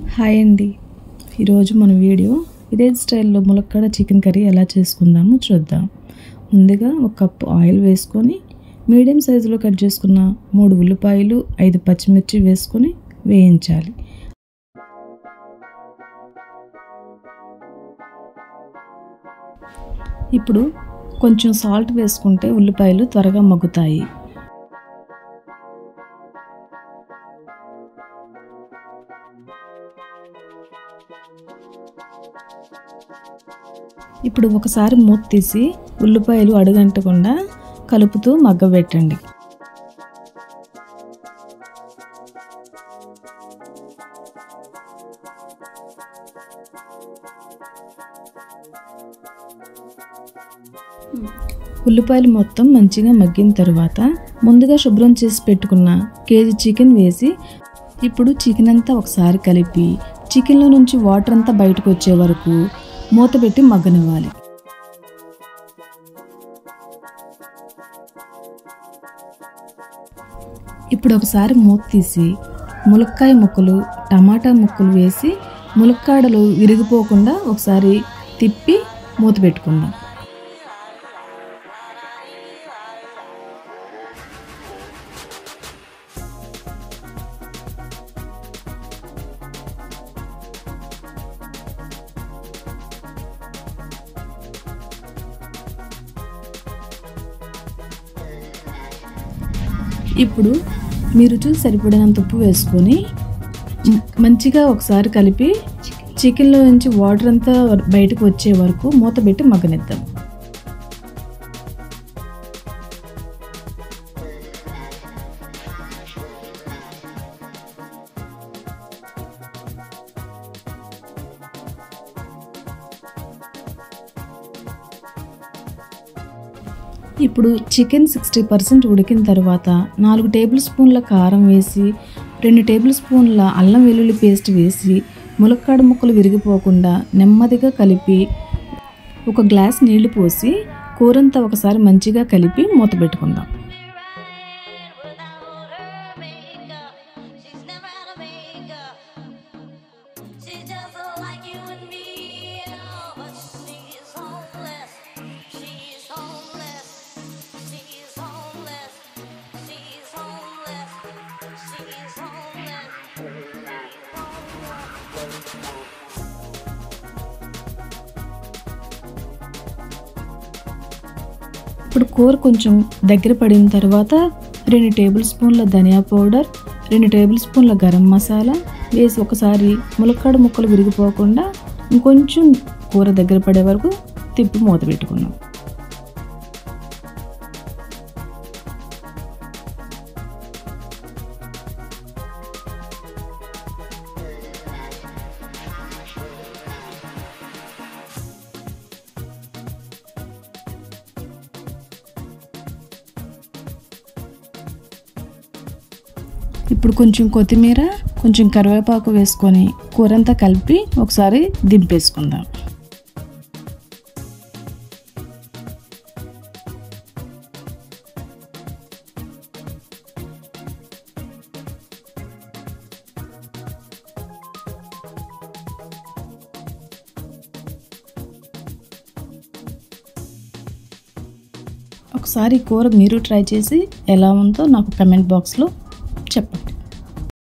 Hi అండి, ఈరోజు మన వీడియో విలేజ్ స్టైల్లో ములక్కాడ చికెన్ కర్రీ ఎలా చేసుకుందామో చూద్దాం. ముందుగా ఒక కప్పు ఆయిల్ వేసుకొని మీడియం సైజులో కట్ చేసుకున్న 3 ఉల్లిపాయలు 5 పచ్చిమిర్చి వేసుకొని వేయించాలి. ఇప్పుడు కొంచెం సాల్ట్ వేసుకుంటే ఉల్లిపాయలు త్వరగా మగ్గుతాయి. ఇప్పుడు ఒకసారి మూత తీసి ఉల్లిపాయలు అడుగంటకుండా కలుపుతూ మగ్గబెట్టండి. ఉల్లిపాయలు మొత్తం మంచిగా మగ్గిన తర్వాత ముందుగా శుభ్రం చేసి పెట్టుకున్న కేజీ చికెన్ వేసి ఇప్పుడు చికెన్ అంతా ఒకసారి కలిపి చికెన్లో నుంచి వాటర్ అంతా బయటకు వచ్చే వరకు మూత పెట్టి మగ్గనివ్వాలి. ఇప్పుడు ఒకసారి మూత తీసి ములక్కాయ ముక్కలు టమాటా ముక్కలు వేసి ములక్కాడలు విరిగిపోకుండా ఒకసారి తిప్పి మూత పెట్టుకుందాం. ఇప్పుడు మీ రుచికి సరిపడినంత ఉప్పు వేసుకొని మంచిగా ఒకసారి కలిపి చికెన్లో నుంచి వాటర్ అంతా బయటకు వచ్చే వరకు మూత పెట్టి మగ్గనిద్దాం. ఇప్పుడు చికెన్ 60% ఉడికిన తర్వాత 4 టేబుల్ స్పూన్ల కారం వేసి 2 టేబుల్ స్పూన్ల అల్లం వెల్లుల్లి పేస్ట్ వేసి ములక్కాడ ముక్కలు విరిగిపోకుండా నెమ్మదిగా కలిపి ఒక గ్లాస్ నీళ్లు పోసి కూరంతా ఒకసారి మంచిగా కలిపి మూత పెట్టుకుందాం. ఇప్పుడు కూర కొంచెం దగ్గర పడిన తర్వాత 2 టేబుల్ స్పూన్ల ధనియా పౌడర్ 2 టేబుల్ స్పూన్ల గరం మసాలా వేసి ఒకసారి ములక్కాడ ముక్కలు విరిగిపోకుండా ఇంకొంచెం కూర దగ్గర పడే వరకు తిప్పి మూత పెట్టుకున్నాం. ఇప్పుడు కొంచెం కొత్తిమీర కొంచెం కరివేపాకు వేసుకొని కూరంతా కలిపి ఒకసారి దింపేసుకుందాం. ఒకసారి కూర మీరు ట్రై చేసి ఎలా ఉందో నాకు కమెంట్ బాక్స్లో చెప్పండి.